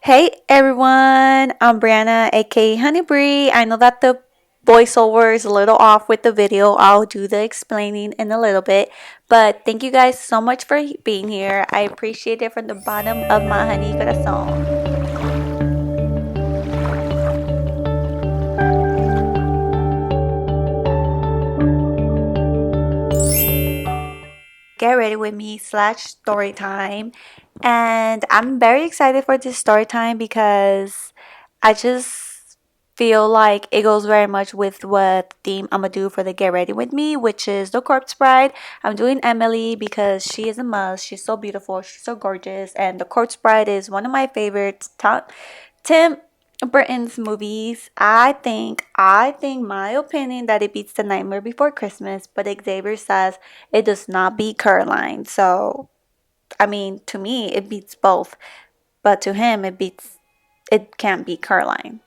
Hey everyone, I'm Brianna, aka Honeybree. I know that the voiceover is a little off with the video. I'll do the explaining in a little bit, but thank you guys so much for being here. I appreciate it from the bottom of my honey corazon. Get ready with me / story time, and I'm very excited for this story time because I just feel like it goes very much with what theme I'm gonna do for the Get Ready With Me, which is the Corpse Bride. I'm doing Emily because she is a must. She's so beautiful, she's so gorgeous, and the Corpse Bride is one of my favorites. Tim Burton's movies. I think my opinion that it beats The Nightmare Before Christmas, but Xavier says it does not beat Coraline. So I mean, to me, it beats both, but to him, it can't beat Caroline.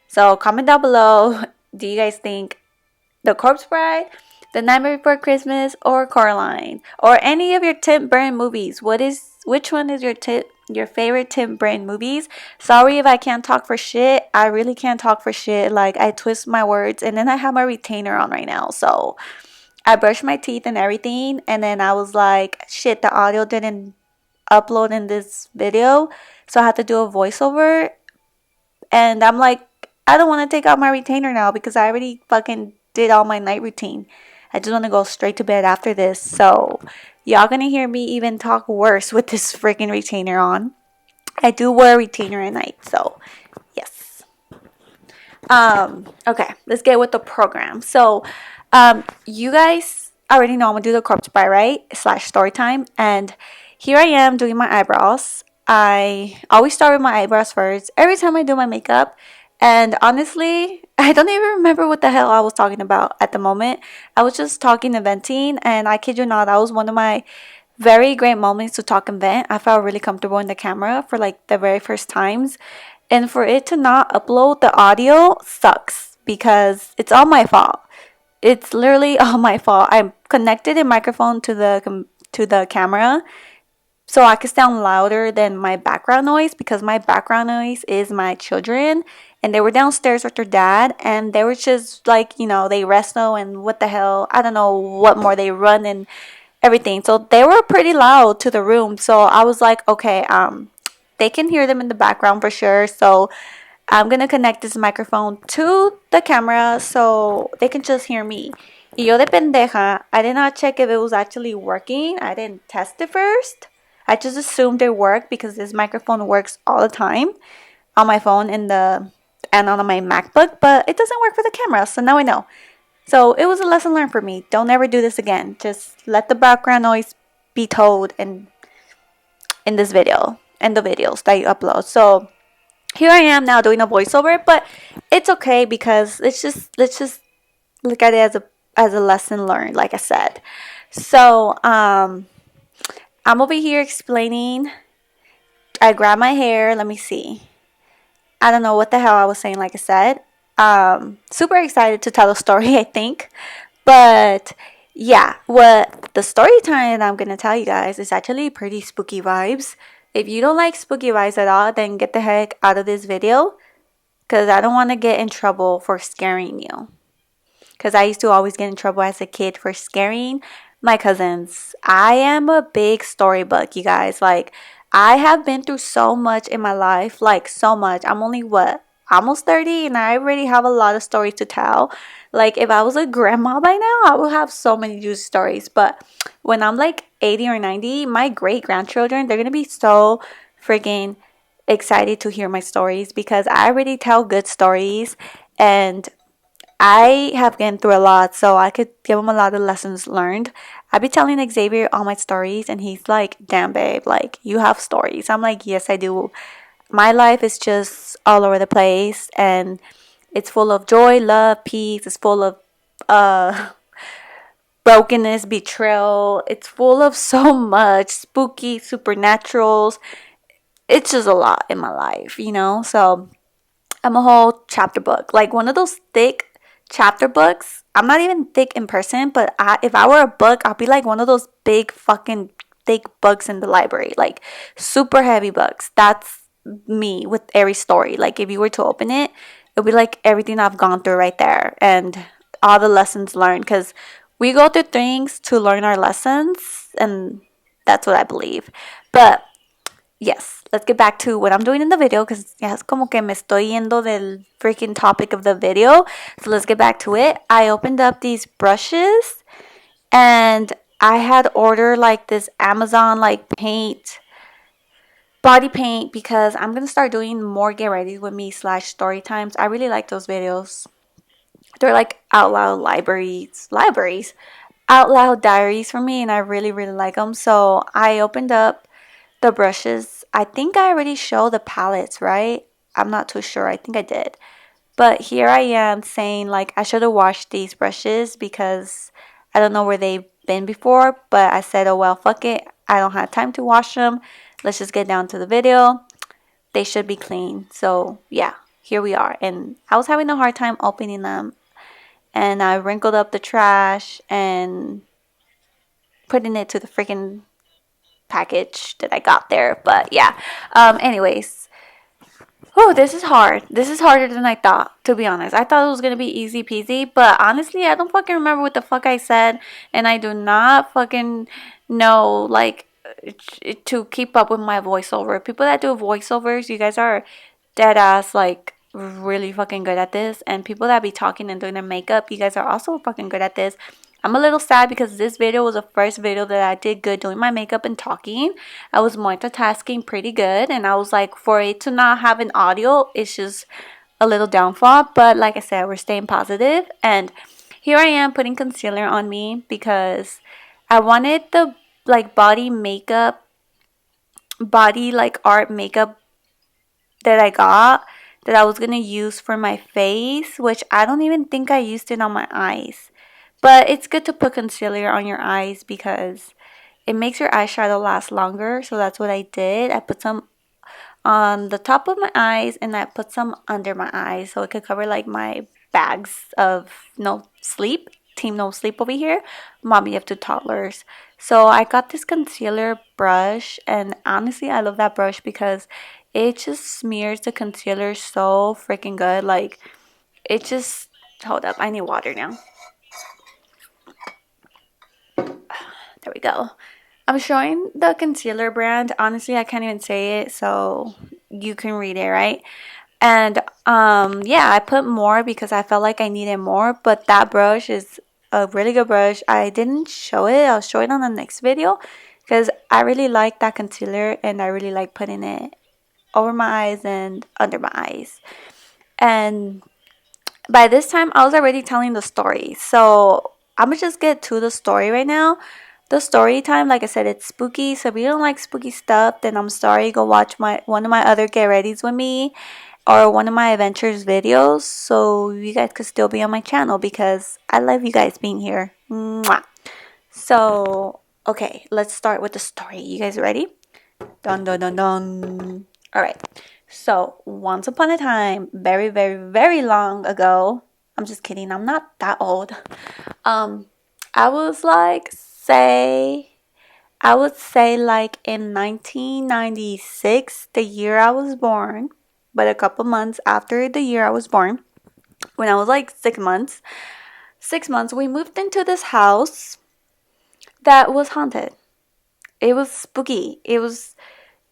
So comment down below. Do you guys think The Corpse Bride, The Nightmare Before Christmas, or Coraline, or any of your Tim Burton movies? Which one is your favorite Tim Burton movies? Sorry if I can't talk for shit. I really can't talk for shit. Like I twist my words, and then I have my retainer on right now, so I brushed my teeth and everything, and then I was like, shit, the audio didn't upload in this video, so I had to do a voiceover. And I'm like, I don't want to take out my retainer now because I already fucking did all my night routine. I just want to go straight to bed after this. So, y'all gonna hear me even talk worse with this freaking retainer on. I do wear a retainer at night, so yes. Okay, let's get with the program. So, you guys already know I'm gonna do the corpse bride, right? / story time. And here I am doing my eyebrows. I always start with my eyebrows first every time I do my makeup. And honestly, I don't even remember what the hell I was talking about at the moment. I was just talking and venting, and I kid you not, that was one of my very great moments to talk and vent. I felt really comfortable in the camera for like the very first times. And for it to not upload the audio sucks because it's all my fault. It's literally all my fault. I connected a microphone to the camera so I could sound louder than my background noise, because my background noise is my children, and they were downstairs with their dad, and they were just like, they wrestle and what the hell, I don't know what more, they run and everything. So they were pretty loud to the room. So I was like, okay, they can hear them in the background for sure. So I'm gonna connect this microphone to the camera so they can just hear me. Y yo de pendeja, I did not check if it was actually working. I didn't test it first. I just assumed it worked because this microphone works all the time on my phone and on my MacBook, but it doesn't work for the camera. So now I know. So it was a lesson learned for me. Don't ever do this again. Just let the background noise be told in this video and the videos that you upload. So here I am now doing a voiceover, but it's okay because let's just look at it as a lesson learned, like I said. So I'm over here explaining. I grab my hair. Let me see. I don't know what the hell I was saying, like I said. Super excited to tell the story, I think. But yeah, what the story time that I'm going to tell you guys is actually pretty spooky vibes. If you don't like spooky vibes at all, then get the heck out of this video, because I don't want to get in trouble for scaring you. Because I used to always get in trouble as a kid for scaring my cousins. I am a big storybook, you guys. Like, I have been through so much in my life, like so much. I'm only almost 30, and I already have a lot of stories to tell. Like, if I was a grandma by now, I would have so many juicy stories. But when I'm like 80 or 90, my great grandchildren, they're gonna be so freaking excited to hear my stories because I already tell good stories, and I have gone through a lot, so I could give him a lot of lessons learned. I be telling Xavier all my stories, and he's like, damn, babe, like, you have stories. I'm like, yes, I do. My life is just all over the place, and it's full of joy, love, peace. It's full of brokenness, betrayal. It's full of so much spooky, supernaturals. It's just a lot in my life. So I'm a whole chapter book, like one of those thick chapter books. I'm not even thick in person, but if I were a book, I'll be like one of those big fucking thick books in the library, like super heavy books. That's me with every story. Like if you were to open it, it'll be like everything I've gone through right there and all the lessons learned, because we go through things to learn our lessons, and that's what I believe. But yes, let's get back to what I'm doing in the video, because ya es como que me estoy yendo del freaking topic of the video. So let's get back to it. I opened up these brushes, and I had ordered like this Amazon like body paint, because I'm gonna start doing more get ready with me / story times. I really like those videos. They're like out loud libraries, out loud diaries for me, and I really like them. So I opened up the brushes. I think I already showed the palettes, right? I'm not too sure. I think I did. But here I am saying like I should have washed these brushes because I don't know where they've been before. But I said, oh well, fuck it. I don't have time to wash them. Let's just get down to the video. They should be clean. So yeah, here we are. And I was having a hard time opening them. And I wrinkled up the trash and putting it to the freaking package that I got there. But yeah, anyways, oh, this is hard. This is harder than I thought, to be honest. I thought it was gonna be easy peasy, but honestly, I don't fucking remember what the fuck I said, and I do not fucking know like to keep up with my voiceover. People that do voiceovers, you guys are dead ass like really fucking good at this, and people that be talking and doing their makeup, you guys are also fucking good at this. I'm a little sad because this video was the first video that I did good doing my makeup and talking. I was multitasking pretty good, and I was like, for it to not have an audio, it's just a little downfall. But like I said, we're staying positive, and here I am putting concealer on me because I wanted the like body like art makeup that I got that I was gonna use for my face, which I don't even think I used it on my eyes. But it's good to put concealer on your eyes because it makes your eyeshadow last longer. So that's what I did. I put some on the top of my eyes and I put some under my eyes so it could cover like my bags of no sleep. Team no sleep over here. Mommy of two toddlers. So I got this concealer brush, and honestly I love that brush because it just smears the concealer so freaking good. Like it just, hold up, I need water now. There we go. I'm showing the concealer brand. Honestly, I can't even say it, so you can read it, right? And yeah, I put more because I felt like I needed more, but that brush is a really good brush. I didn't show it. I'll show it on the next video because I really like that concealer and I really like putting it over my eyes and under my eyes. And by this time, I was already telling the story, so I'm gonna just get to the story right now. The story time, like I said, it's spooky. So if you don't like spooky stuff, then I'm sorry. Go watch one of my other get readies with me or one of my adventures videos, so you guys could still be on my channel because I love you guys being here. Mwah. So okay, let's start with the story. You guys ready? Dun dun dun dun. All right. So once upon a time, very long ago. I'm just kidding. I'm not that old. I was like, I would say like in 1996, the year I was born, but a couple months after the year I was born, when I was like 6 months, we moved into this house that was haunted. It was spooky. It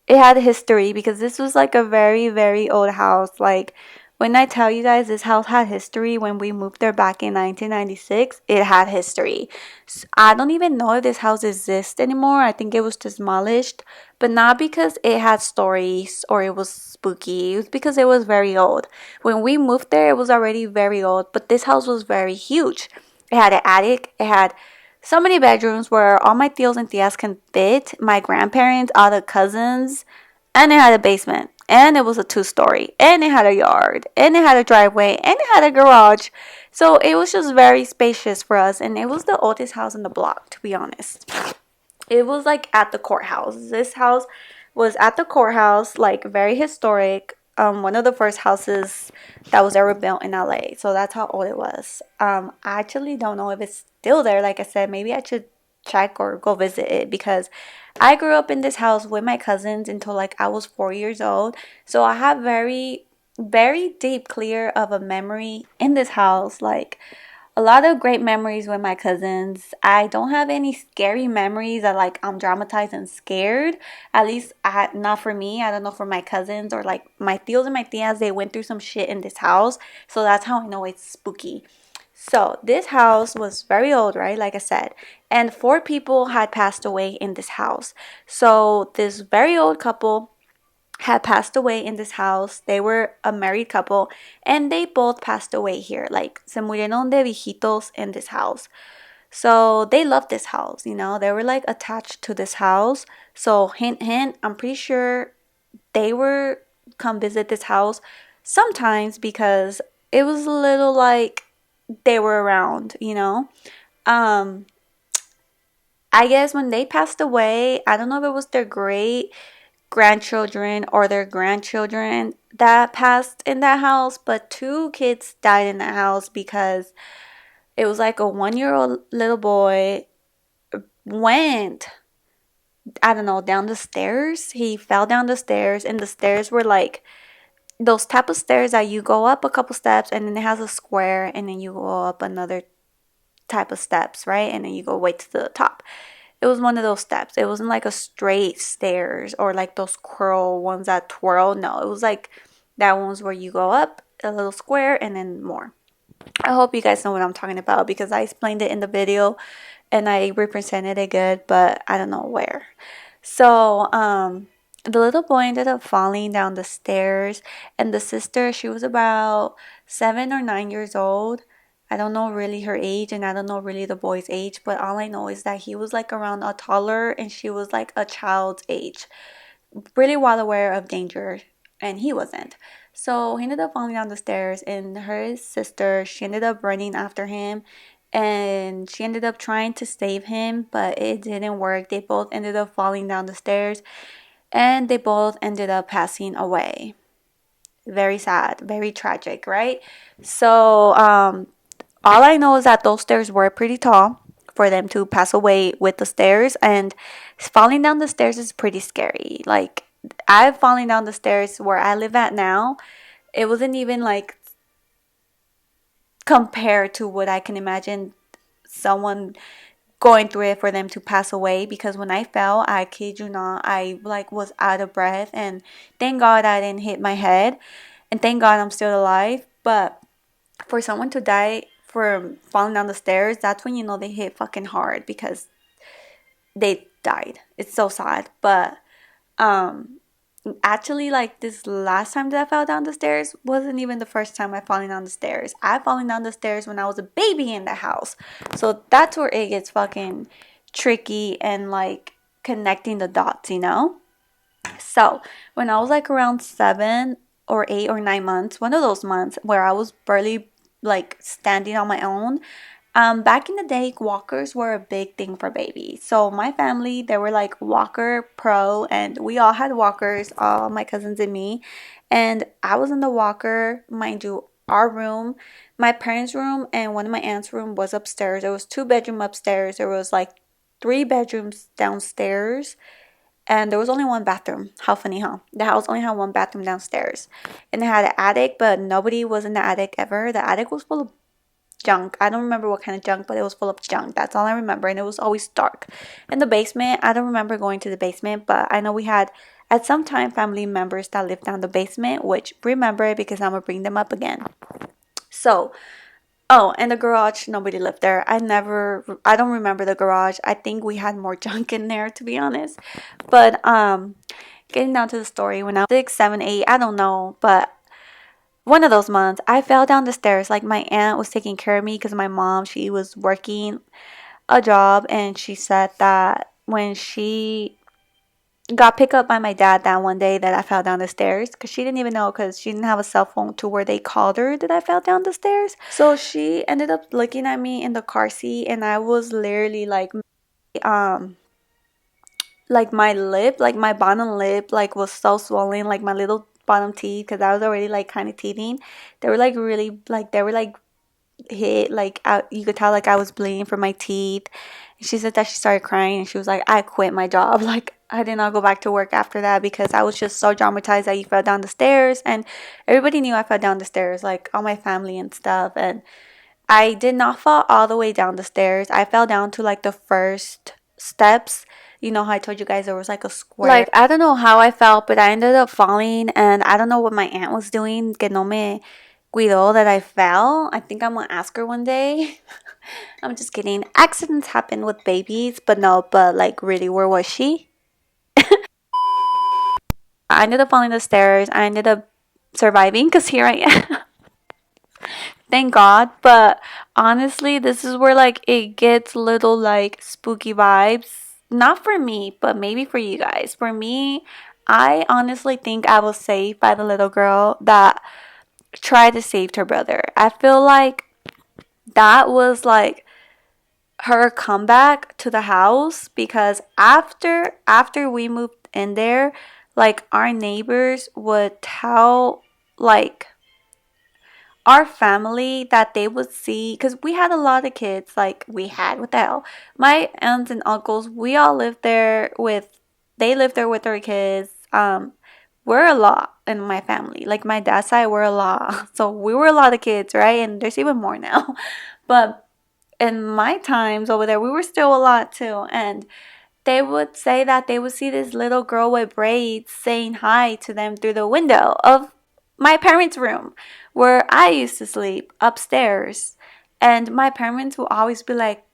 had history because this was like a very old house. Like when I tell you guys this house had history, when we moved there back in 1996, it had history. So I don't even know if this house exists anymore. I think it was demolished, but not because it had stories or it was spooky. It was because it was very old. When we moved there, it was already very old, but this house was very huge. It had an attic. It had so many bedrooms where all my tios and tias can fit, my grandparents, all the cousins, and it had a basement. And it was a 2-story. And it had a yard. And it had a driveway. And it had a garage. So it was just very spacious for us. And it was the oldest house in the block, to be honest. It was like at the courthouse. This house was at the courthouse, like very historic. One of the first houses that was ever built in LA. So that's how old it was. I actually don't know if it's still there. Like I said, maybe I should check or go visit it, because I grew up in this house with my cousins until like I was 4 years old. So I have very deep, clear of a memory in this house. Like a lot of great memories with my cousins. I don't have any scary memories that like I'm dramatized and scared. At least not for me. I don't know for my cousins or like my tios and my tias. They went through some shit in this house. So that's how I know it's spooky. So this house was very old, right? Like I said. And 4 people had passed away in this house. So this very old couple had passed away in this house. They were a married couple and they both passed away here. Like, se murieron de viejitos in this house. So they loved this house, you know, they were like attached to this house. So, hint, hint, I'm pretty sure they were come visit this house sometimes because it was a little like they were around, you know. Um, I guess when they passed away, I don't know if it was their great grandchildren or their grandchildren that passed in that house, but 2 kids died in that house because it was like a 1 year old little boy went, I don't know, down the stairs. He fell down the stairs, and the stairs were like those type of stairs that you go up a couple steps and then it has a square and then you go up another type of steps, right? And then you go way to the top. It was one of those steps. It wasn't like a straight stairs or like those curl ones that twirl. No, it was like that ones where you go up a little square and then more. I hope you guys know what I'm talking about because I explained it in the video and I represented it good, but I don't know where. So, the little boy ended up falling down the stairs, and the sister, she was about 7 or 9 years old. I don't know really her age, and I don't know really the boy's age, but all I know is that he was like around a taller, and she was like a child's age, really well aware of danger, and he wasn't. So he ended up falling down the stairs, and her sister, she ended up running after him, and she ended up trying to save him, but it didn't work. They both ended up falling down the stairs, and they both ended up passing away. Very sad, very tragic, right? So, all I know is that those stairs were pretty tall for them to pass away with the stairs, and falling down the stairs is pretty scary. Like, I've fallen down the stairs where I live at now. It wasn't even like compared to what I can imagine someone going through it for them to pass away, because when I fell, I kid you not, I like was out of breath, and thank God I didn't hit my head, and thank God I'm still alive. But for someone to die from falling down the stairs, that's when you know they hit fucking hard because they died. It's so sad. But actually, like, this last time that I fell down the stairs wasn't even the first time I fallen down the stairs. I fallen down the stairs when I was a baby in the house. So that's where it gets fucking tricky and like connecting the dots, you know? So when I was like around 7 or 8 or 9 months, one of those months where I was barely like standing on my own, back in the day, walkers were a big thing for babies. So my family, they were like walker pro, and we all had walkers, all my cousins and me. And I was in the walker, mind you. Our room, my parents' room, and one of my aunt's room was upstairs. There was 2 bedrooms upstairs. There was like 3 bedrooms downstairs, and there was only one bathroom. How funny, huh? The house only had one bathroom downstairs, and it had an attic, but nobody was in the attic ever. The attic was full of junk. I don't remember what kind of junk, but it was full of junk. That's all I remember, and it was always dark. In the basement, I don't remember going to the basement, but I know we had at some time family members that lived down the basement, which remember it because I'm gonna bring them up again. So, oh, and the garage, nobody lived there. I don't remember the garage. I think we had more junk in there, to be honest. But getting down to the story, when I was 6, 7, 8, I don't know, but one of those months, I fell down the stairs. Like, my aunt was taking care of me because my mom, she was working a job, and she said that when she got picked up by my dad that one day that I fell down the stairs, because she didn't even know, because she didn't have a cell phone to where they called her that I fell down the stairs. So she ended up looking at me in the car seat, and I was literally um like my lip, like my bottom lip, like was so swollen, like my little bottom teeth, because I was already like kind of teething. They were like really, like they were like hit. Like, you could tell, like, I was bleeding from my teeth. And she said that she started crying, and she was like, I quit my job. Like, I did not go back to work after that because I was just so traumatized that you fell down the stairs. And everybody knew I fell down the stairs, like, all my family and stuff. And I did not fall all the way down the stairs. I fell down to, like, the first steps. You know how I told you guys there was, like, a square. Like, I don't know how I felt, but I ended up falling, and I don't know what my aunt was doing. Que no me cuidó that I fell. I think I'm gonna ask her one day. I'm just kidding. Accidents happen with babies, but no, but like, really, where was she? I ended up falling the stairs. I ended up surviving because here I am. Thank God. But honestly, this is where like it gets little like spooky vibes. Not for me, but maybe for you guys. For me, I honestly think I was saved by the little girl that tried to save her brother. I feel like that was like her comeback to the house, because after we moved in there, like, our neighbors would tell, like, our family that they would see, because we had a lot of kids. Like, we had, what the hell, my aunts and uncles, we all lived there with, they lived there with their kids. We're a lot in my family. Like, my dad's side, we're a lot. So we were a lot of kids, right? And there's even more now. But in my times over there, we were still a lot too. And they would say that they would see this little girl with braids saying hi to them through the window of my parents' room where I used to sleep upstairs. And my parents would always be like,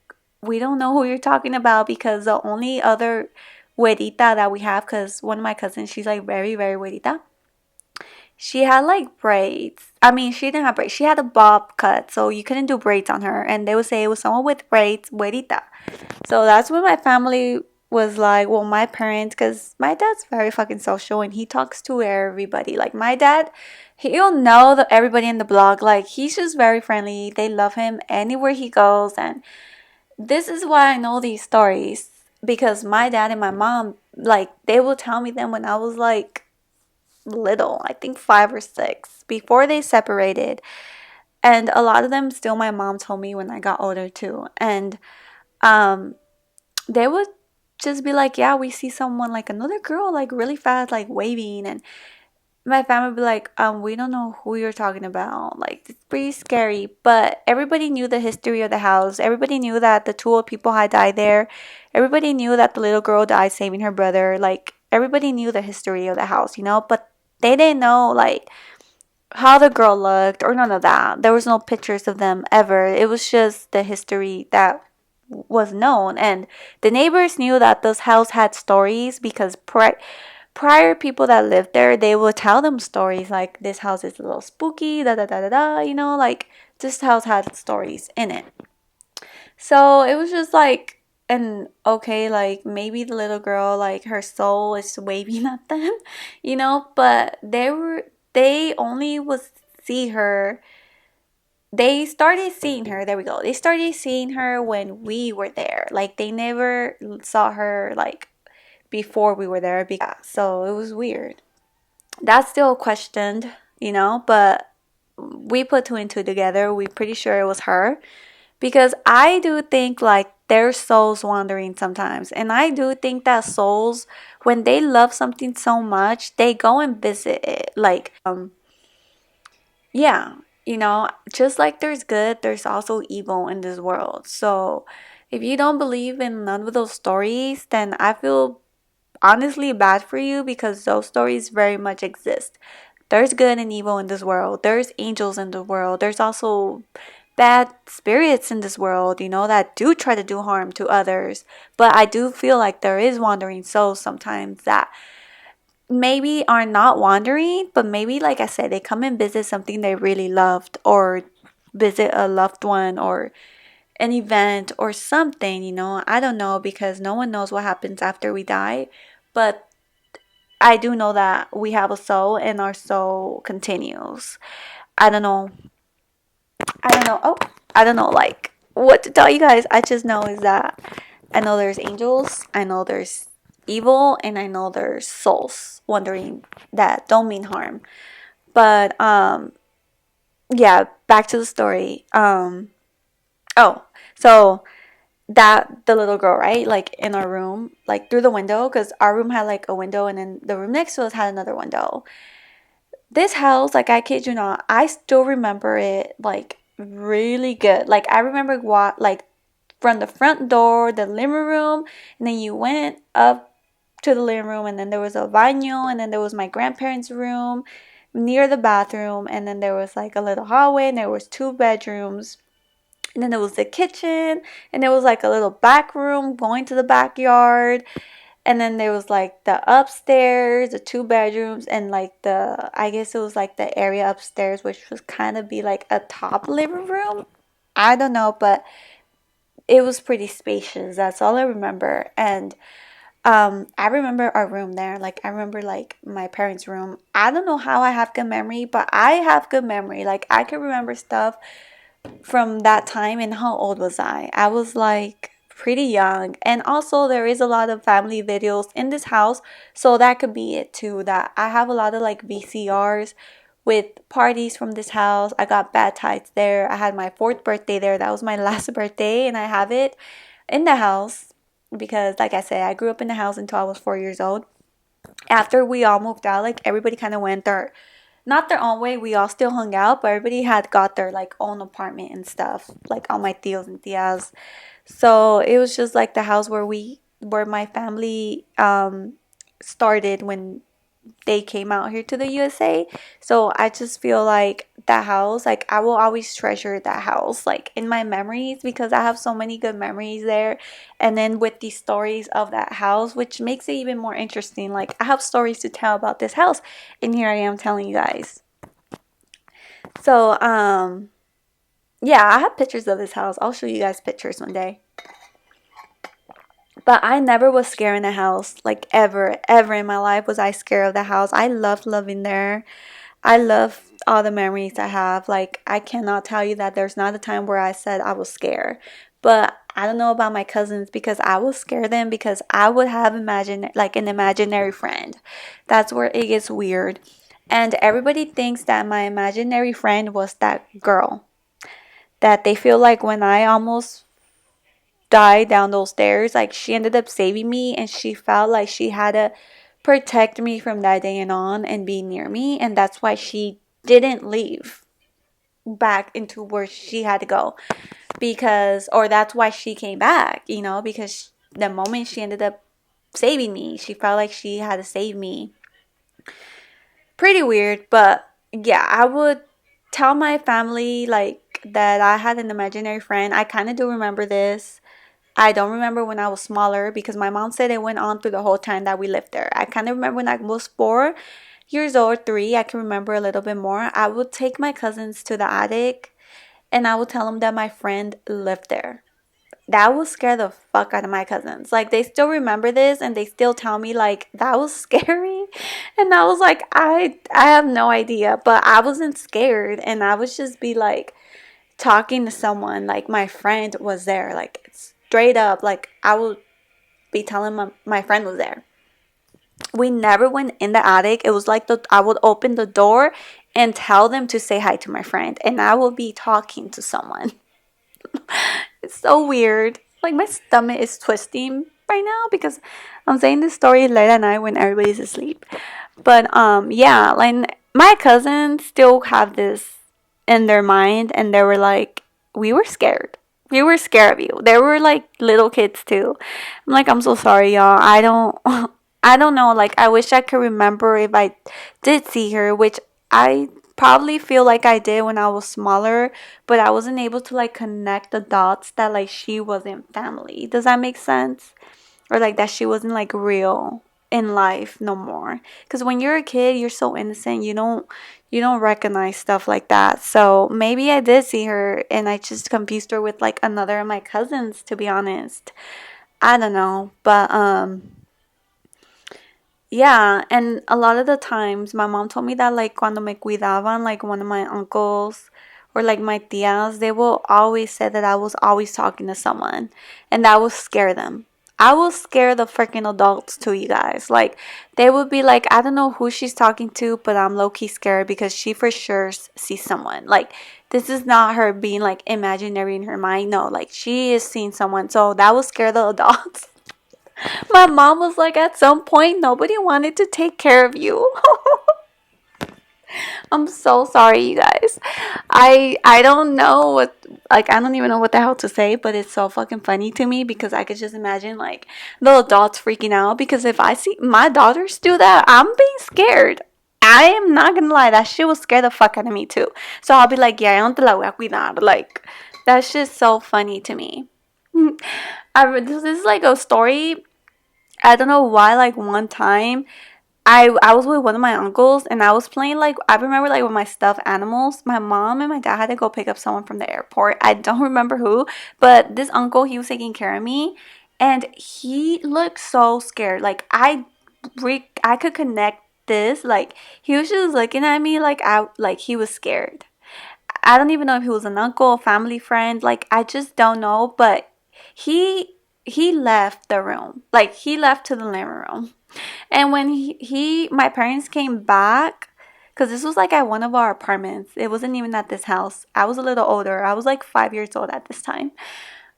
we don't know who you're talking about, because the only other güerita that we have, because one of my cousins, she's like very, very güerita. She had like braids. I mean, she didn't have braids. She had a bob cut, so you couldn't do braids on her. And they would say it was someone with braids, güerita. So that's when my family was like, well, my parents, because my dad's very fucking social and he talks to everybody. Like, my dad, he'll know everybody in the block. Like, he's just very friendly. They love him anywhere he goes. And this is why I know these stories, because my dad and my mom, like, they will tell me them when I was like little, I think 5 or 6, before they separated. And a lot of them still my mom told me when I got older too. And they would just be like, yeah, we see someone, like another girl, like really fast, like waving. And my family would be like, we don't know who you're talking about. Like, it's pretty scary. But everybody knew the history of the house. Everybody knew that the two old people had died there. Everybody knew that the little girl died saving her brother. Like, everybody knew the history of the house, you know? But they didn't know, like, how the girl looked or none of that. There was no pictures of them ever. It was just the history that was known. And the neighbors knew that this house had stories, because prior people that lived there, they would tell them stories like, this house is a little spooky, da da da da da, you know, like, this house had stories in it. So it was just like, and okay, like, maybe the little girl, like, her soul is waving at them, you know, but they only would see her. They started seeing her. There we go. They started seeing her when we were there. Like, they never saw her, like, before we were there. So it was weird. That's still questioned, you know, but we put two and two together. We're pretty sure it was her, because I do think like there's souls wandering sometimes. And I do think that souls, when they love something so much, they go and visit it. Like, yeah, you know, just like there's good, there's also evil in this world. So if you don't believe in none of those stories, then I feel honestly bad for you, because those stories very much exist. There's good and evil in this world. There's angels in the world. There's also bad spirits in this world, you know, that do try to do harm to others. But I do feel like there is wandering souls sometimes that maybe are not wandering, but maybe, like I said, they come and visit something they really loved, or visit a loved one, or an event or something, you know. I don't know, because no one knows what happens after we die. But I do know that we have a soul and our soul continues. I don't know. I don't know. Oh, I don't know, like, what to tell you guys. I just know is that I know there's angels, I know there's evil, and I know there's souls wandering that don't mean harm. But yeah, back to the story. Oh, so that the little girl, right? Like in our room, like through the window, because our room had like a window, and then the room next to us had another window. This house, like I kid you not, I still remember it like really good. Like I remember what like from the front door, the living room, and then you went up to the living room, and then there was a baño, and then there was my grandparents' room near the bathroom, and then there was like a little hallway, and there was two bedrooms, and then there was the kitchen, and there was like a little back room going to the backyard, and then there was like the upstairs, the two bedrooms, and like the, I guess it was like the area upstairs, which was kind of be like a top living room. I don't know, but it was pretty spacious. That's all I remember. And I remember our room there. Like I remember like my parents' room. I don't know how I have good memory, but I have good memory. Like I can remember stuff from that time. And how old was I? I was like pretty young. And also there is a lot of family videos in this house, so that could be it too. That I have a lot of like VCRs with parties from this house. I got baptized there. I had my fourth birthday there. That was my last birthday, and I have it in the house because, like I said, I grew up in the house until I was 4 years old. After we all moved out, like everybody kind of went their, not their own way. We all still hung out, but everybody had got their like own apartment and stuff, like all my tios and tias. So it was just like the house where my family started when they came out here to the USA. So I just feel like that house, like I will always treasure that house like in my memories because I have so many good memories there. And then with the stories of that house, which makes it even more interesting. Like I have stories to tell about this house, and here I am telling you guys. So yeah, I have pictures of this house. I'll show you guys pictures one day. But I never was scared in the house. Like ever in my life was I scared of the house. I loved living there. I love all the memories I have. Like I cannot tell you that there's not a time where I said I was scared. But I don't know about my cousins because I would scare them because I would have an imaginary friend. That's where it gets weird. And everybody thinks that my imaginary friend was that girl. That they feel like when I almost died down those stairs, like she ended up saving me, and she felt like she had to protect me from that day and on and be near me, and that's why she didn't leave back into where she had to go, because, or that's why she came back, because the moment she ended up saving me, she felt like she had to save me. Pretty weird, but yeah, I would tell my family like that I had an imaginary friend. I kind of do remember this. I don't remember when I was smaller because my mom said it went on through the whole time that we lived there. I kind of remember when I was 4 years old, 3. I can remember a little bit more. I would take my cousins to the attic, and I would tell them that my friend lived there. That would scare the fuck out of my cousins. Like they still remember this, and they still tell me like that was scary. And I was like, I have no idea, but I wasn't scared, and I would just be like talking to someone like my friend was there, like straight up, like I would be telling my friend was there. We never went in the attic. It was like I would open the door and tell them to say hi to my friend, and I will be talking to someone. It's so weird. Like my stomach is twisting right now because I'm saying this story late at night when everybody's asleep. But yeah, like my cousins still have this in their mind, and they were like, we were scared. We were scared of you. They were like little kids too. I'm like, I'm so sorry, y'all. I don't I don't know. Like I wish I could remember if I did see her, which I probably feel like I did when I was smaller, but I wasn't able to like connect the dots that like she wasn't family. Does that make sense? Or like that she wasn't like real in life no more. Because when you're a kid, you're so innocent. You don't recognize stuff like that. So maybe I did see her and I just confused her with like another of my cousins, to be honest. I don't know. But yeah, and a lot of the times my mom told me that like cuando me cuidaban, like one of my uncles or like my tias, they will always say that I was always talking to someone, and that would scare them. I will scare the freaking adults too, you guys. Like, they would be like, I don't know who she's talking to, but I'm low-key scared because she for sure sees someone. Like, this is not her being like imaginary in her mind. No, like, she is seeing someone. So that will scare the adults. My mom was like, at some point, nobody wanted to take care of you. I'm so sorry, you guys. I don't know what, like, I don't even know what the hell to say, but it's so fucking funny to me because I could just imagine like the adults freaking out because if I see my daughters do that, I'm being scared. I am not gonna lie, that shit will scare the fuck out of me too. So I'll be like, yeah, I don't te la voy a cuidar. Like, that's just so funny to me. This is like a story. I don't know why. Like one time, I was with one of my uncles and I was playing like I remember like with my stuffed animals. My mom and my dad had to go pick up someone from the airport. I don't remember who, but this uncle, he was taking care of me and he looked so scared. Like I could connect this. Like he was just looking at me like he was scared. I don't even know if he was an uncle, family friend. Like I just don't know, but he left the room. Like he left to the living room. And when my parents came back, because this was like at one of our apartments. It wasn't even at this house. I was a little older. I was like 5 years old at this time,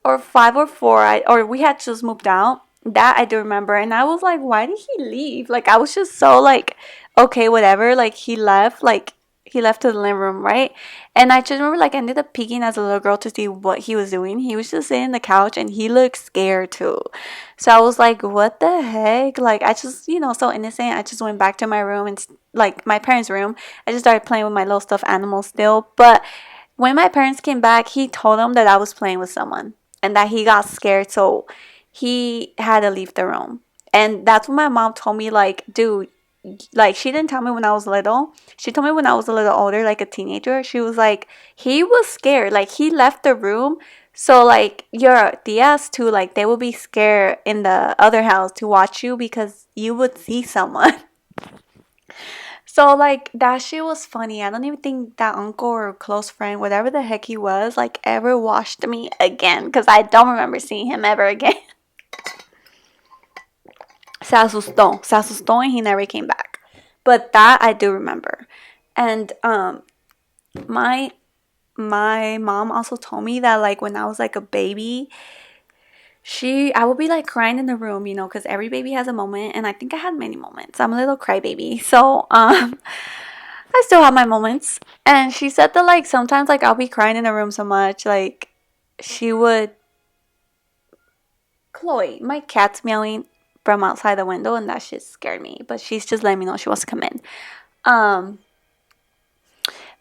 or 5 or 4. Or we had just moved out. That I do remember. And I was like, why did he leave? Like I was just so like, okay, whatever. Like he left. Like he left to the living room, right? And I just remember like I ended up peeking as a little girl to see what he was doing. He was just sitting on the couch and he looked scared too. So I was like, what the heck? Like I just, so innocent. I just went back to my room and like my parents' room. I just started playing with my little stuffed animals still. But when my parents came back, he told them that I was playing with someone and that he got scared. So he had to leave the room. And that's when my mom told me, like, dude, like, she didn't tell me when I was little. She told me when I was a little older, like a teenager. She was like, he was scared. Like, he left the room. So, like, your tias too, like, they would be scared in the other house to watch you because you would see someone. So, like, that shit was funny. I don't even think that uncle or close friend, whatever the heck he was, like, ever watched me again. Because I don't remember seeing him ever again. Se asustó and he never came back. But that I do remember. And my mom also told me that like when I was like a baby, I would be like crying in the room, because every baby has a moment, and I think I had many moments. I'm a little crybaby, so I still have my moments. And she said that like sometimes like I'll be crying in the room so much, like she would. Chloe, my cat's meowing from outside the window, and that shit scared me. But she's just letting me know she wants to come in.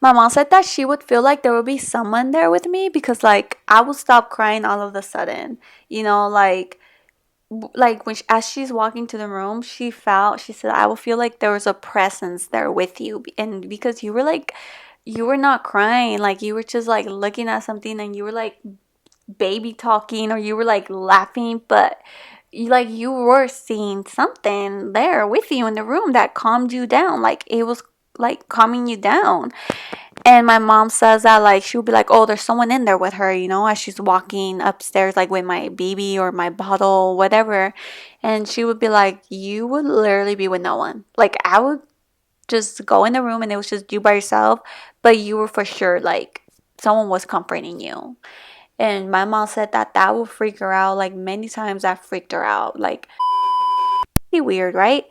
My mom said that she would feel like there would be someone there with me because like I would stop crying all of a sudden. Like when as she's walking to the room, she said I will feel like there was a presence there with you, and because you were not crying, like you were just like looking at something and you were like baby talking or you were like laughing, but you were seeing something there with you in the room that calmed you down. Like it was like calming you down. And my mom says that like she would be like, oh, there's someone in there with her, as she's walking upstairs like with my baby or my bottle, whatever. And she would be like, you would literally be with no one. Like I would just go in the room and it was just you by yourself, but you were for sure like someone was comforting you. And my mom said that would freak her out. Like many times that freaked her out. Like weird, right?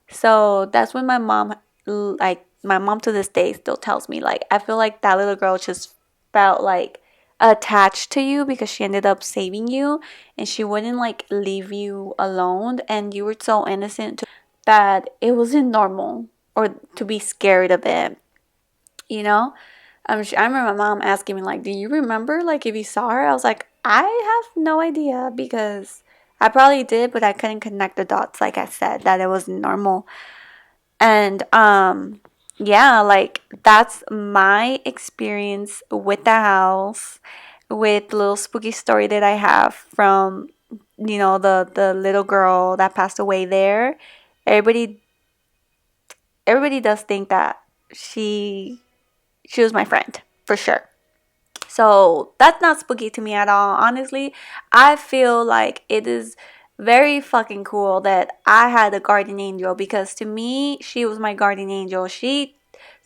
So that's when my mom to this day still tells me like I feel like that little girl just felt like attached to you because she ended up saving you and she wouldn't like leave you alone, and you were so innocent that it wasn't normal or to be scared of it, you know? I remember my mom asking me like, do you remember like if you saw her? I was like, I have no idea because I probably did, but I couldn't connect the dots, like I said, that it was normal. And yeah, like that's my experience with the house, with the little spooky story that I have from the little girl that passed away there. Everybody does think that she was my friend for sure. So that's not spooky to me at all. Honestly, I feel like it is very fucking cool that I had a guardian angel, because to me, she was my guardian angel. She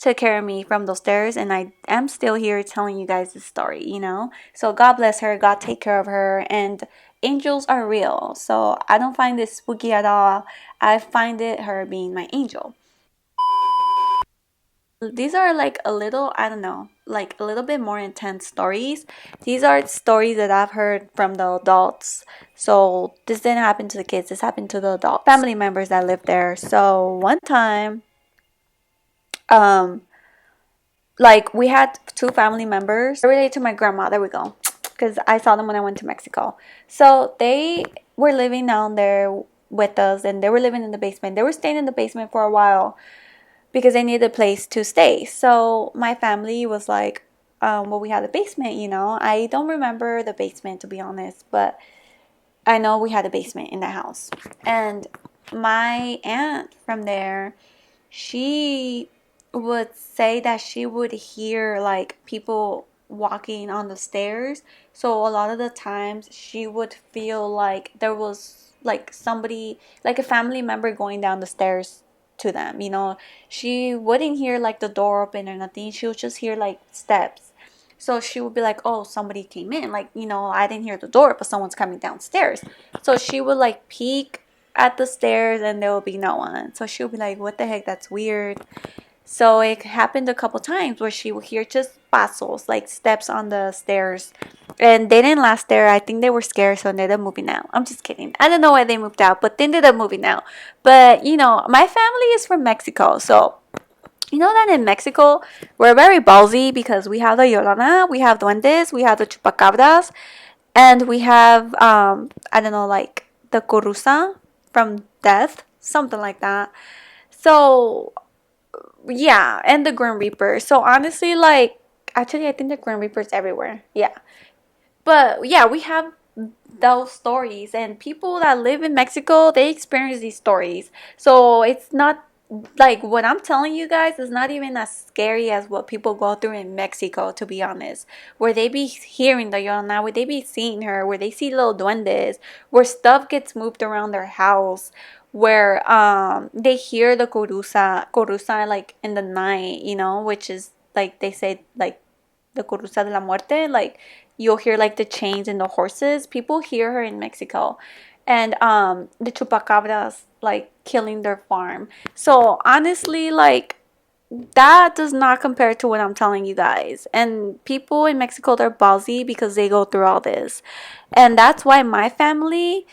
took care of me from those stairs, and I am still here telling you guys this story, you know? So God bless her, God take care of her, and angels are real. So I don't find this spooky at all. I find it her being my angel. These are like a little, I don't know, like a little bit more intense stories. These are stories that I've heard from the adults. So this didn't happen to the kids, this happened to the adult family members that live there. So one time, um, like we had two family members related to my grandma. There we go. Because I saw them when I went to Mexico. So they were living down there with us, and they were living in the basement. They were staying in the basement for a while because they needed a place to stay. So my family was like, well, we had a basement, you know. I don't remember the basement, to be honest, but I know we had a basement in the house. And my aunt from there, she would say that she would hear like people walking on the stairs. So a lot of the times she would feel like there was like somebody, like a family member going down the stairs to them, you know. She wouldn't hear like the door open or nothing. She would just hear like steps. So she would be like, oh, somebody came in. Like, you know, I didn't hear the door, but someone's coming downstairs. So she would like peek at the stairs and there will be no one. So she would be like, what the heck? That's weird. So it happened a couple times where she would hear just pasos, like steps on the stairs. And they didn't last there. I think they were scared, so they ended up moving out. I'm just kidding. I don't know why they moved out, but they ended up moving out. But, you know, my family is from Mexico. So, you know that in Mexico, we're very ballsy because we have the Llorona, we have duendes, we have the chupacabras, and we have, I don't know, like the corusa from death, something like that. So, yeah, and the Grim Reaper. So honestly, like, actually, I think the Grim Reaper's everywhere. Yeah, but yeah, we have those stories, and people that live in Mexico, they experience these stories. So it's not like what I'm telling you guys is not even as scary as what people go through in Mexico, to be honest. Where they be hearing the Llorona, where they be seeing her, where they see little duendes, where stuff gets moved around their house, where they hear the corusa like in the night, you know, which is like they say like the corusa de la muerte, like you'll hear like the chains in the horses. People hear her in Mexico. And the chupacabras like killing their farm. So honestly, like that does not compare to what I'm telling you guys. And people in Mexico, they're ballsy because they go through all this. And that's why my family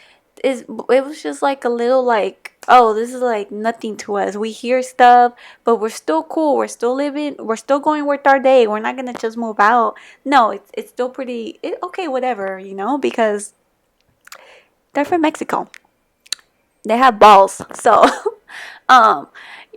it was just like a little like, oh, this is like nothing to us. We hear stuff, but we're still cool. We're still living. We're still going with our day. We're not gonna just move out. No, it's still pretty okay, whatever, you know, because they're from Mexico. They have balls. So, um,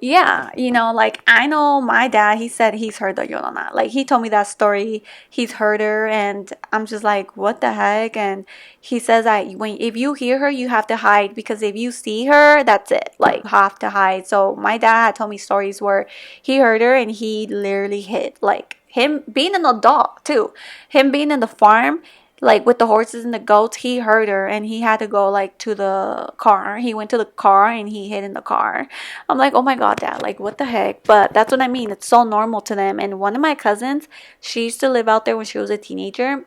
yeah, you know, like I know my dad, he said he's heard the Llorona. Like he told me that story. He's heard her, and I'm just like, what the heck? And he says that when if you hear her, you have to hide, because if you see her, that's it. Like you have to hide. So my dad had told me stories where he heard her and he literally hid. Like him being an adult too, him being in the farm, like with the horses and the goats, he heard her and he had to go like to the car. He went to the car and he hid in the car. I'm like, oh my god, dad, like what the heck? But that's what I mean. It's so normal to them. And one of my cousins, she used to live out there when she was a teenager.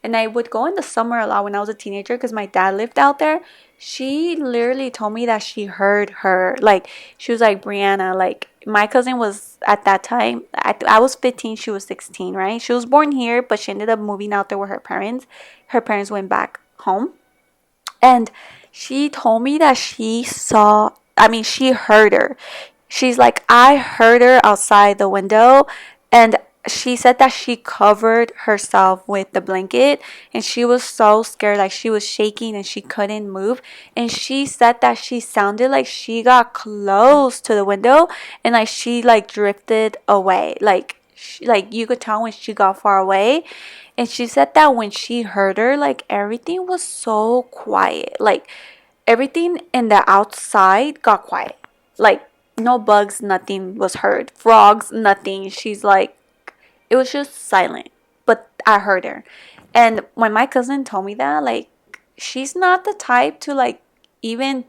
And I would go in the summer a lot when I was a teenager because my dad lived out there. She literally told me that she heard her. Like, she was like, Brianna, like, my cousin was at that time, I was 15, she was 16, right? She was born here, but she ended up moving out there with her parents. Her parents went back home. And she told me that she heard her. She's like, I heard her outside the window. And she said that she covered herself with the blanket and she was so scared, like she was shaking and she couldn't move. And she said that she sounded like she got close to the window and like she like drifted away. Like you could tell when she got far away. And she said that when she heard her, like everything was so quiet. Like everything in the outside got quiet. Like no bugs, nothing was heard. Frogs, nothing. She's like, it was just silent. But I heard her. And when my cousin told me that, like, she's not the type to like even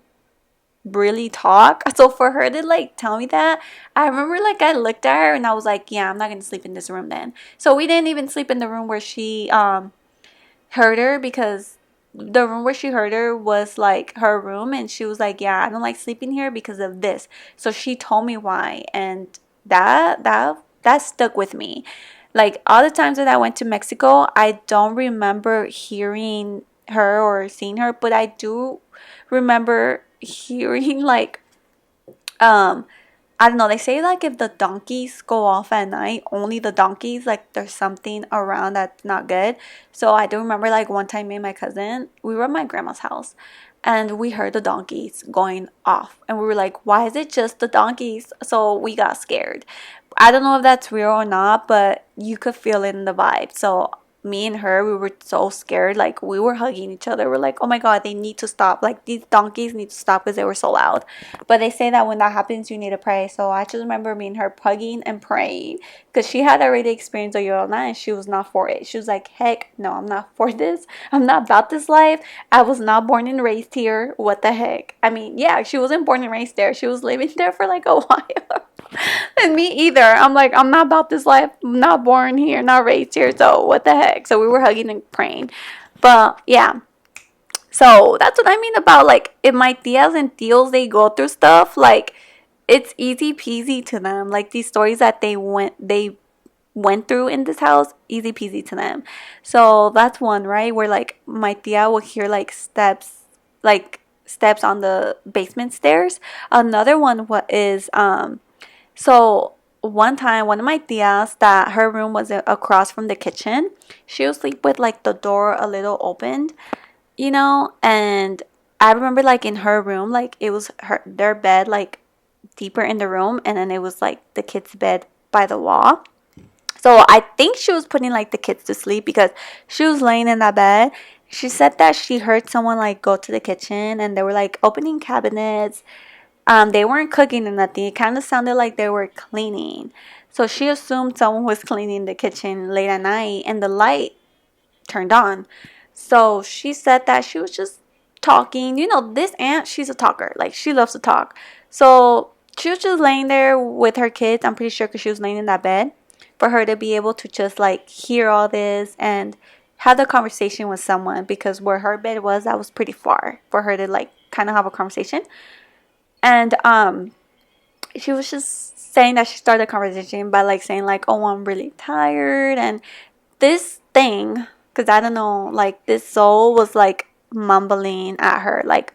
really talk. So for her to like tell me that, I remember like I looked at her and I was like, yeah, I'm not gonna sleep in this room then. So we didn't even sleep in the room where she heard her, because the room where she heard her was like her room, and she was like, yeah, I don't like sleeping here because of this. So she told me why, and that stuck with me. Like all the times that I went to Mexico, I don't remember hearing her or seeing her, but I do remember hearing like um I don't know, they say like if the donkeys go off at night, only the donkeys, like there's something around that's not good. So I do remember like one time me and my cousin, we were at my grandma's house and we heard the donkeys going off and we were like, why is it just the donkeys? So we got scared. I don't know if that's real or not, but you could feel it in the vibe. So me and her, we were so scared. Like we were hugging each other. We're like, oh my God, they need to stop. Like these donkeys need to stop because they were so loud. But they say that when that happens, you need to pray. So I just remember me and her hugging and praying because she had already experienced a Llorona and she was not for it. She was like, heck no, I'm not for this. I'm not about this life. I was not born and raised here. What the heck? I mean, yeah, she wasn't born and raised there. She was living there for like a while. And me either. I'm like, I'm not about this life. I'm not born here, not raised here. So what the heck? So we were hugging and praying. But yeah. So that's what I mean about like if my tias and tios they go through stuff, like it's easy peasy to them. Like these stories that they went through in this house, easy peasy to them. So that's one, right? Where like my tia will hear like steps on the basement stairs. Another one what is so one time, one of my tias that her room was across from the kitchen, she would sleep with like the door a little opened, and I remember like in her room, like it was their bed like deeper in the room, and then it was like the kids' bed by the wall. So I think she was putting like the kids to sleep because she was laying in that bed. She said that she heard someone like go to the kitchen and they were like opening cabinets. They weren't cooking or nothing. It kind of sounded like they were cleaning. So she assumed someone was cleaning the kitchen late at night and the light turned on. So she said that she was just talking. This aunt, she's a talker. Like, she loves to talk. So she was just laying there with her kids. I'm pretty sure because she was laying in that bed. For her to be able to just, like, hear all this and have the conversation with someone. Because where her bed was, that was pretty far for her to, like, kind of have a conversation. And she was just saying that she started a conversation by like saying like, oh, I'm really tired, and this thing, because I don't know, like this soul was like mumbling at her like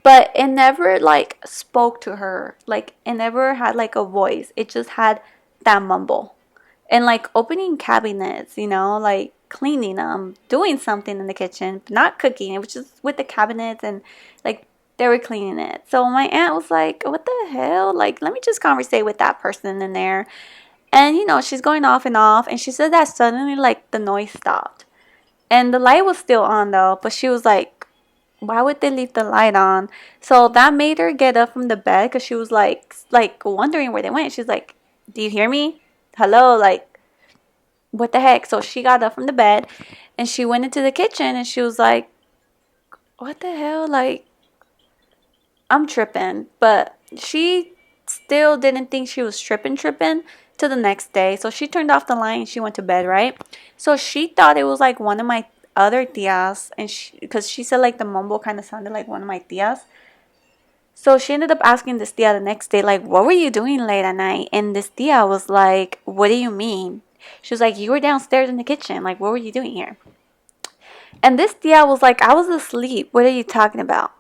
but it never like spoke to her, like it never had like a voice. It just had that mumble. And like opening cabinets, like cleaning them, doing something in the kitchen, not cooking. It was just with the cabinets and like they were cleaning it. So my aunt was like, what the hell? Like, let me just conversate with that person in there. And she's going off and off. And she said that suddenly like the noise stopped. And the light was still on though. But she was like, why would they leave the light on? So that made her get up from the bed because she was like wondering where they went. She's like, do you hear me? Hello? Like, what the heck? So she got up from the bed and she went into the kitchen and she was like, what the hell? Like, I'm tripping. But she still didn't think she was tripping till the next day. So she turned off the light and she went to bed, right? So she thought it was like one of my other tias, and because she said like the mumble kind of sounded like one of my tias. So she ended up asking this tia the next day, like, what were you doing late at night? And this tia was like, what do you mean? She was like, you were downstairs in the kitchen. Like, what were you doing here? And this tia was like, I was asleep. What are you talking about?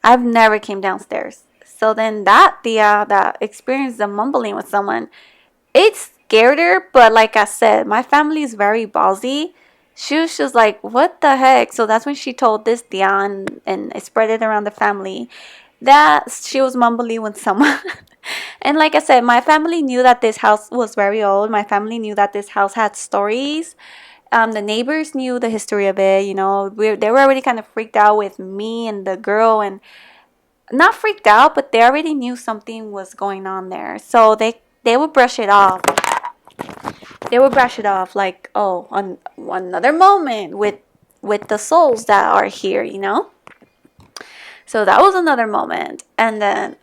I've never came downstairs. So then that tia that experienced the mumbling with someone, it scared her. But like I said, my family is very ballsy. She was just like, what the heck? So that's when she told this tia and it spread it around the family that she was mumbling with someone. And like I said, my family knew that this house was very old. My family knew that this house had stories. The neighbors knew the history of it. They were already kind of freaked out with me and the girl, and not freaked out, but they already knew something was going on there. So they would brush it off. They would brush it off like, oh, on another moment with with the souls that are here, you know? So that was another moment. And then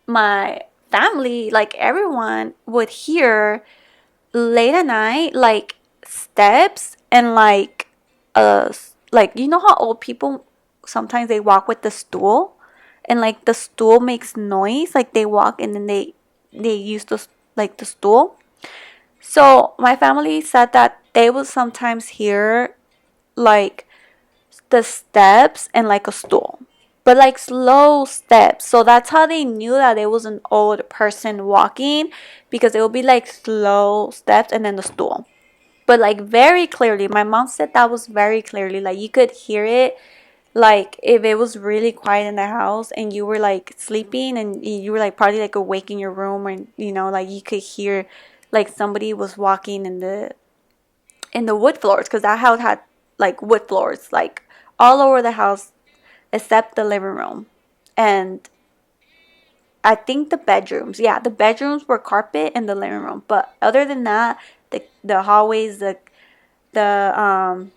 my family, like everyone, would hear late at night, like steps and like you know how old people sometimes they walk with the stool, and like the stool makes noise, like they walk and then they use the like the stool. So my family said that they would sometimes hear like the steps and like a stool, but like slow steps. So that's how they knew that it was an old person walking, because it would be like slow steps and then the stool. But like very clearly, my mom said that was very clearly, like you could hear it, like if it was really quiet in the house and you were like sleeping and you were like probably like awake in your room, and you know, like you could hear like somebody was walking in the wood floors, because that house had like wood floors like all over the house except the living room. And I think the bedrooms, yeah, the bedrooms were carpet in the living room, but other than that, the hallways, the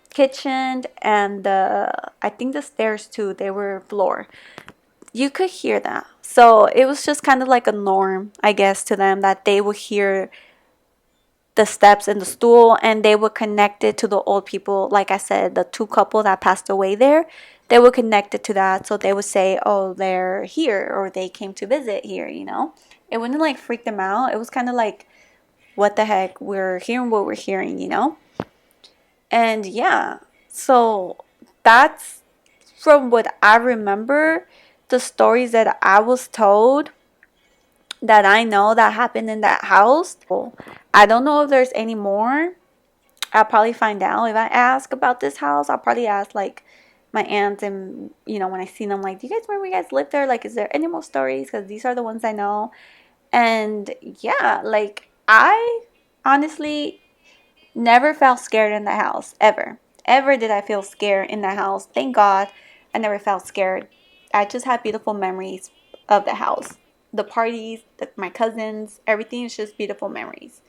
kitchen, and the I think the stairs too, they were floor. You could hear that. So it was just kind of like a norm, I guess, to them, that they would hear the steps and the stool, and they would connect it to the old people. Like I said, the two couple that passed away there, they would connect it to that. So they would say, oh, they're here, or they came to visit here, you know? It wouldn't like freak them out. It was kind of like, what the heck, we're hearing what we're hearing, you know? And yeah, so that's from what I remember, the stories that I was told that I know that happened in that house. I don't know if there's any more. I'll probably find out if I ask about this house. I'll probably ask like my aunts, and you know, when I see them, like, do you guys remember you guys lived there? Like, is there any more stories? Because these are the ones I know. And yeah, like I honestly never felt scared in the house, ever. Ever did I feel scared in the house. Thank God I never felt scared. I just had beautiful memories of the house. The parties, my cousins, everything is just beautiful memories.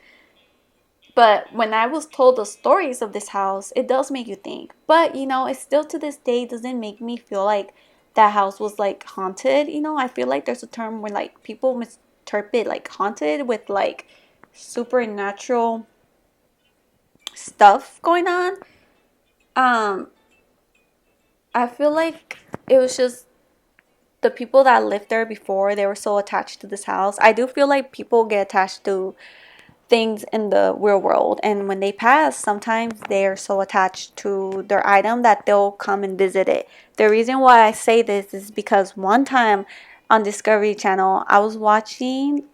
But when I was told the stories of this house, it does make you think. But, you know, it still to this day doesn't make me feel like that house was like haunted. You know, I feel like there's a term where like people misinterpret like haunted with like supernatural stuff going on. I feel like it was just the people that lived there before, they were so attached to this house. I do feel like people get attached to things in the real world, and when they pass, sometimes they're so attached to their item that they'll come and visit it. The reason why I say this is because one time on Discovery Channel, I was watching,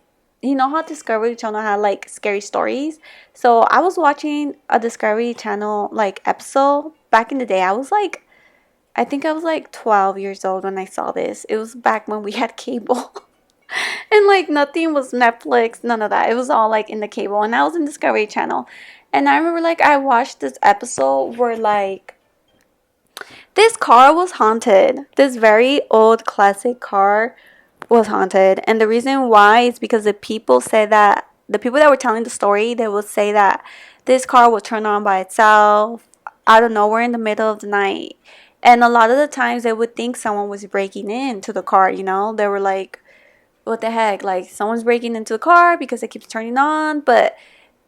you know how Discovery Channel had like scary stories. So I was watching a Discovery Channel like episode back in the day. I think I was like 12 years old when I saw this. It was back when we had cable. And like nothing was Netflix, none of that. It was all like in the cable, and I was in Discovery Channel. And I remember like I watched this episode where like this car was haunted. This very old classic car was haunted. And the reason why is because the people said that the people that were telling the story, they would say that this car would turn on by itself out of nowhere in the middle of the night. And a lot of the times they would think someone was breaking into the car, you know? They were like, what the heck? Like someone's breaking into the car because it keeps turning on, but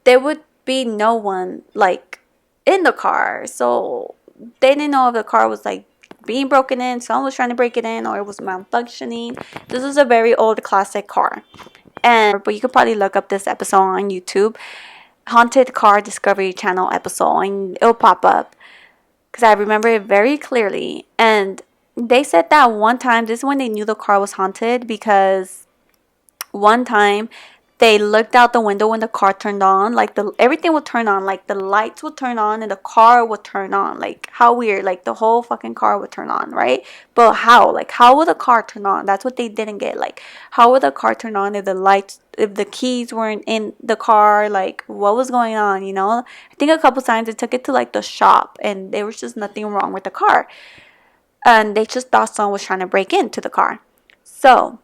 there would be no one like in the car. So they didn't know if the car was like being broken in, someone was trying to break it in, or it was malfunctioning. This is a very old classic car. But you could probably look up this episode on YouTube, Haunted Car Discovery Channel episode, and it'll pop up, because I remember it very clearly. And they said that one time, this is when they knew the car was haunted, because one time they looked out the window when the car turned on, like everything would turn on, like the lights would turn on and the car would turn on. Like how weird, like the whole fucking car would turn on, right? But how, like how would the car turn on? That's what they didn't get. Like how would the car turn on if the lights, if the keys weren't in the car? Like what was going on, you know? I think a couple times they took it to like the shop and there was just nothing wrong with the car, and they just thought someone was trying to break into the car. So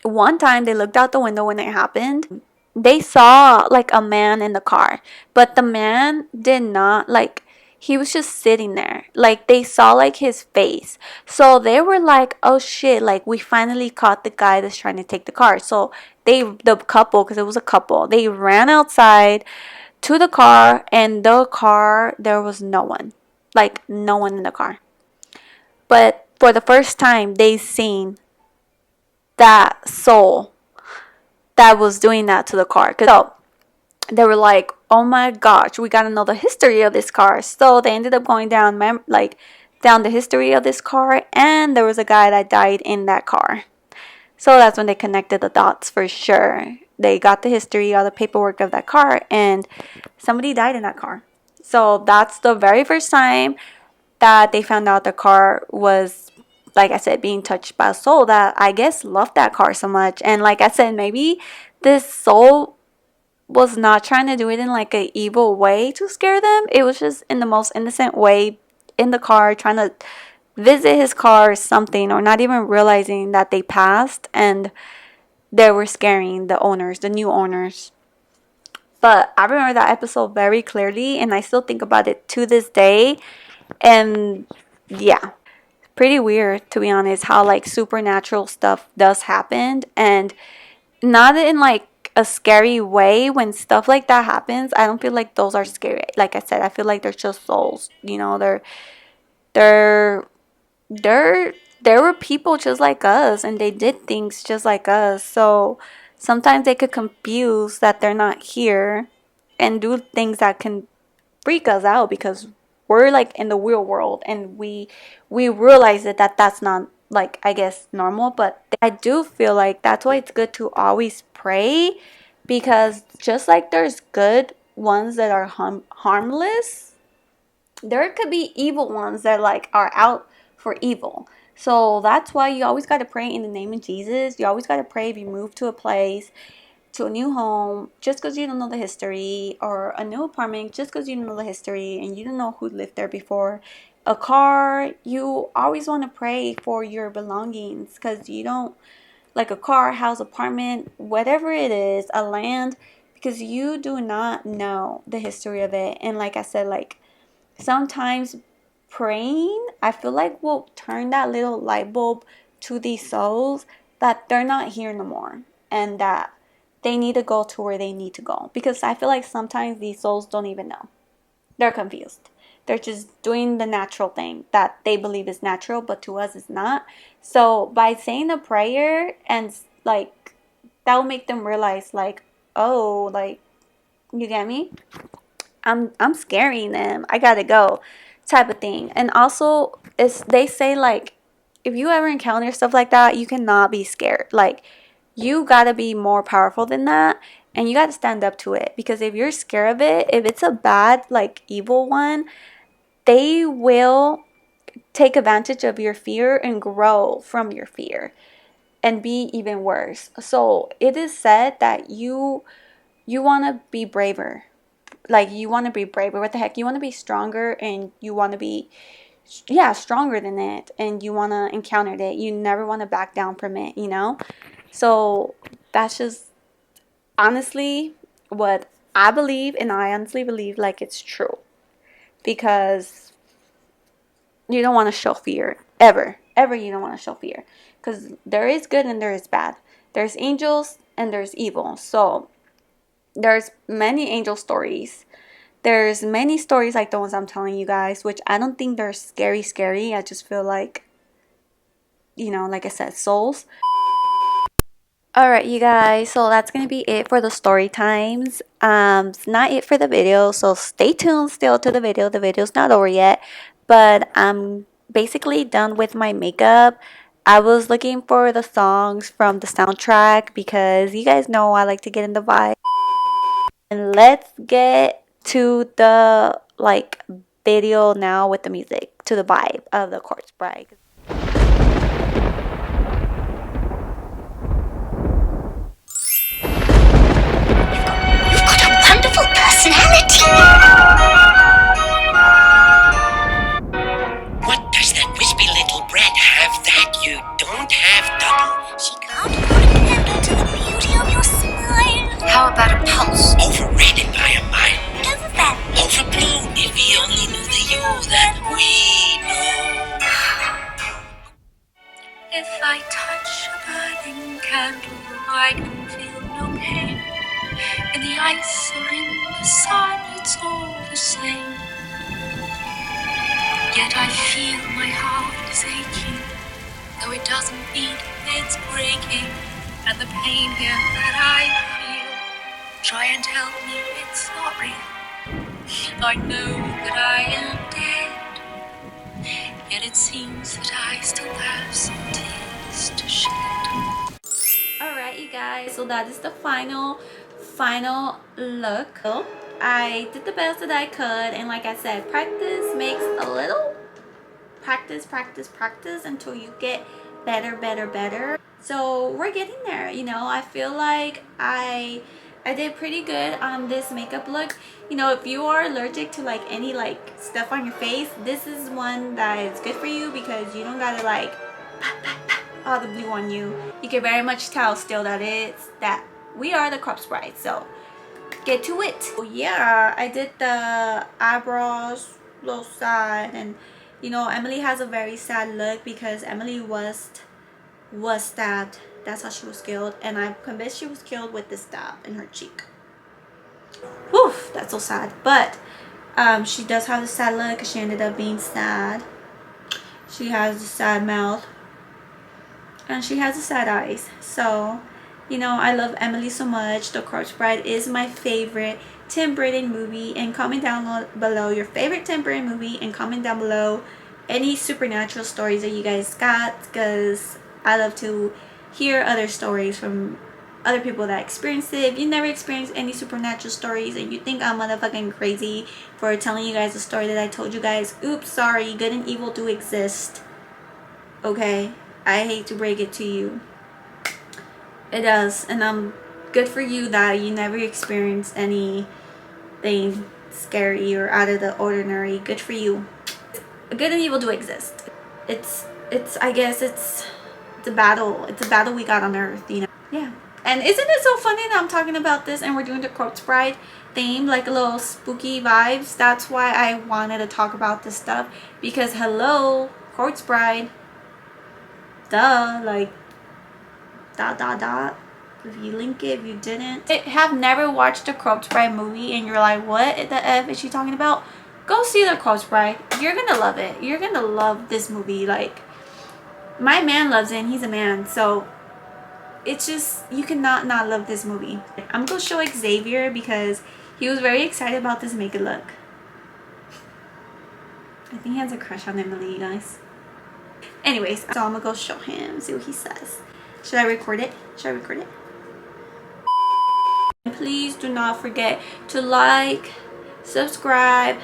one time they looked out the window when it happened. They saw like a man in the car, but the man did not, like, he was just sitting there. Like, they saw like his face. So they were like, oh shit, like we finally caught the guy that's trying to take the car. So the couple, because it was a couple, they ran outside to the car, and the car, there was no one. Like, no one in the car. But for the first time, they seen that soul that was doing that to the car. So they were like, oh my gosh, we gotta know the history of this car. So they ended up going down down the history of this car, and there was a guy that died in that car. So that's when they connected the dots for sure. They got the history, all the paperwork of that car, and somebody died in that car. So that's the very first time that they found out the car was, like I said, being touched by a soul that I guess loved that car so much. And like I said, maybe this soul was not trying to do it in like an evil way to scare them. It was just in the most innocent way in the car, trying to visit his car or something, or not even realizing that they passed and they were scaring the owners, the new owners. But I remember that episode very clearly, and I still think about it to this day. And yeah, pretty weird, to be honest, how like supernatural stuff does happen, and not in like a scary way. When stuff like that happens, I don't feel like those are scary. Like I said, I feel like they're just souls, you know. They're there were people just like us, and they did things just like us. So sometimes they could confuse that they're not here and do things that can freak us out, because we're like in the real world, and we realize that that's not, like, I guess, normal. But I do feel like that's why it's good to always pray, because just like there's good ones that are harmless, there could be evil ones that like are out for evil. So that's why you always got to pray in the name of Jesus. You always got to pray if you move to a place, to a new home, just because you don't know the history, or a new apartment, just because you don't know the history and you don't know who lived there before. A car, you always want to pray for your belongings, because you don't, like a car, house, apartment, whatever it is, a land, because you do not know the history of it. And like I said, like, sometimes praying, I feel like, will turn that little light bulb to these souls that they're not here no more, and that they need to go to where they need to go. Because I feel like sometimes these souls don't even know. They're confused. They're just doing the natural thing that they believe is natural, but to us it's not. So by saying a prayer, and like, that will make them realize, like, oh, like, you get me? I'm scaring them. I gotta go, type of thing. And also, they say, like, if you ever encounter stuff like that, you cannot be scared. Like, you gotta be more powerful than that, and you gotta stand up to it. Because if you're scared of it, if it's a bad, like, evil one, they will take advantage of your fear and grow from your fear and be even worse. So it is said that you want to be braver. Like, you want to be braver. What the heck? You want to be stronger, and you want to be, stronger than it. And you want to encounter it. You never want to back down from it, you know? So that's just honestly what I believe, and I honestly believe like it's true. Because you don't want to show fear. Ever you don't want to show fear. Because there is good and there is bad. There's angels and there's evil. So there's many angel stories. There's many stories like the ones I'm telling you guys, which I don't think they're scary. I just feel like, you know, like I said, souls. Alright, you guys, so that's going to be it for the story times. It's not it for the video, so stay tuned still to the video. The video's not over yet, but I'm basically done with my makeup. I was looking for the songs from the soundtrack, because you guys know I like to get in the vibe. And let's get to the, like, video now with the music, to the vibe of the corpse bride. Personality. What does that wispy little brat have that you don't have, Double? She can't put a candle to the beauty of your smile. How about a pulse? Overrated by a mile. Overvalued. Overblown if he only knew the rain. In the ice or in the sun, it's all the same. Yet I feel my heart is aching, though it doesn't beat, it's breaking. And the pain here that I feel, try and tell me it's not real. I know that I am dead, yet it seems that I still have some tears to shed. Alright, you guys, so that is the final look. I did the best that I could, and like I said, practice makes a little practice until you get better. So we're getting there, you know. I feel like I did pretty good on this makeup look. You know, if you are allergic to like any like stuff on your face, this is one that is good for you because you don't gotta like all the blue on you. You can very much tell still that we are the corpse bride, so get to it. So yeah, I did the eyebrows, little side, and you know, Emily has a very sad look because Emily was stabbed. That's how she was killed, and I'm convinced she was killed with the stab in her cheek. Whew, that's so sad. But she does have a sad look because she ended up being sad. She has a sad mouth, and she has a sad eyes. So, you know, I love Emily so much. The Corpse Bride is my favorite Tim Burton movie. And comment down below your favorite Tim Burton movie, and comment down below any supernatural stories that you guys got, because I love to hear other stories from other people that experienced it. If you never experienced any supernatural stories and you think I'm motherfucking crazy for telling you guys a story that I told you guys, oops, sorry, good and evil do exist. Okay, I hate to break it to you. It does, and good for you that you never experienced anything scary or out of the ordinary. Good for you. Good and evil do exist. It's I guess it's a battle. It's a battle we got on Earth, you know. Yeah. And isn't it so funny that I'm talking about this and we're doing the Corpse Bride theme, like a little spooky vibes? That's why I wanted to talk about this stuff, because hello, Corpse Bride. Duh, like dot. If you link it, if you didn't. Have never watched the Corpse Bride movie and you're like, what the F is she talking about? Go see the Corpse Bride. You're gonna love it. You're gonna love this movie. Like, my man loves it, and he's a man, so it's just, you cannot not love this movie. I'm gonna show Xavier because he was very excited about this makeup look. I think he has a crush on Emily, you guys. Anyways, so I'm gonna go show him, see what he says. Should I record it? Please do not forget to like, subscribe,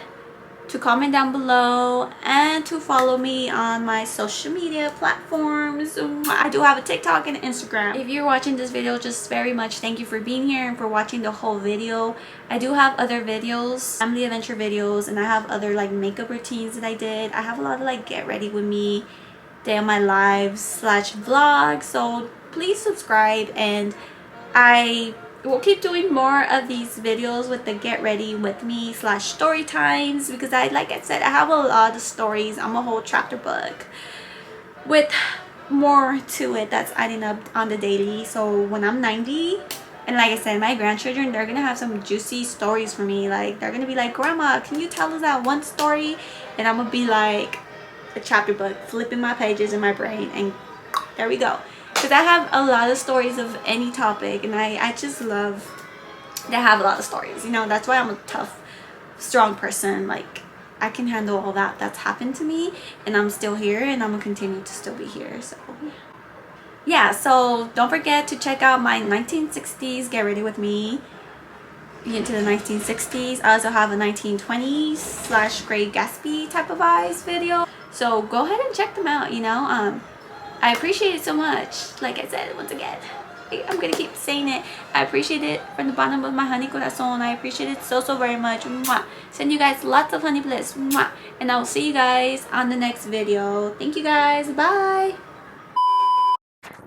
to comment down below, and to follow me on my social media platforms. I do have a TikTok and an Instagram. If you're watching this video, just very much thank you for being here and for watching the whole video. I do have other videos, family adventure videos, and I have other like makeup routines that I did. I have a lot of like get ready with me, day of my lives / vlog, so please subscribe, and I will keep doing more of these videos with the get ready with me / story times, because like I said, I have a lot of stories. I'm a whole chapter book with more to it that's adding up on the daily. So when I'm 90, and like I said, my grandchildren, they're gonna have some juicy stories for me. Like, they're gonna be like, Grandma, can you tell us that one story? And I'm gonna be like a chapter book, flipping my pages in my brain, and there we go. Because I have a lot of stories of any topic, and I just love to have a lot of stories, you know. That's why I'm a tough, strong person. Like, I can handle all that's happened to me, and I'm still here, and I'm gonna continue to still be here. So yeah, so don't forget to check out my 1960s get ready with me into the 1960s. I also have a 1920s / Great Gatsby type of eyes video, so go ahead and check them out, you know. I appreciate it so much. Like I said, once again, I'm gonna keep saying it. I appreciate it from the bottom of my honey corazon. I appreciate it so very much. Mwah. Send you guys lots of honey bliss. Mwah. And I will see you guys on the next video. Thank you guys. Bye.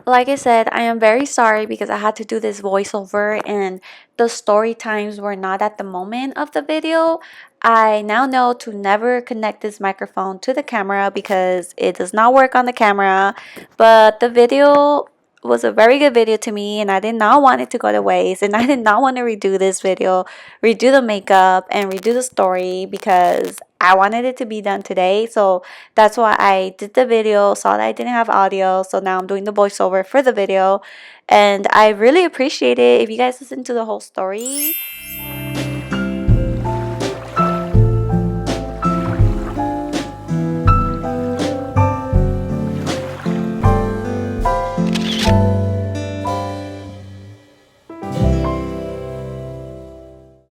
Like I said, I am very sorry because I had to do this voiceover and the story times were not at the moment of the video. I now know to never connect this microphone to the camera because it does not work on the camera. But the video was a very good video to me, and I did not want it to go to waste, and I did not want to redo this video, redo the makeup and redo the story, because I wanted it to be done today. So that's why I did the video, saw that I didn't have audio, so now I'm doing the voiceover for the video. And I really appreciate it if you guys listen to the whole story.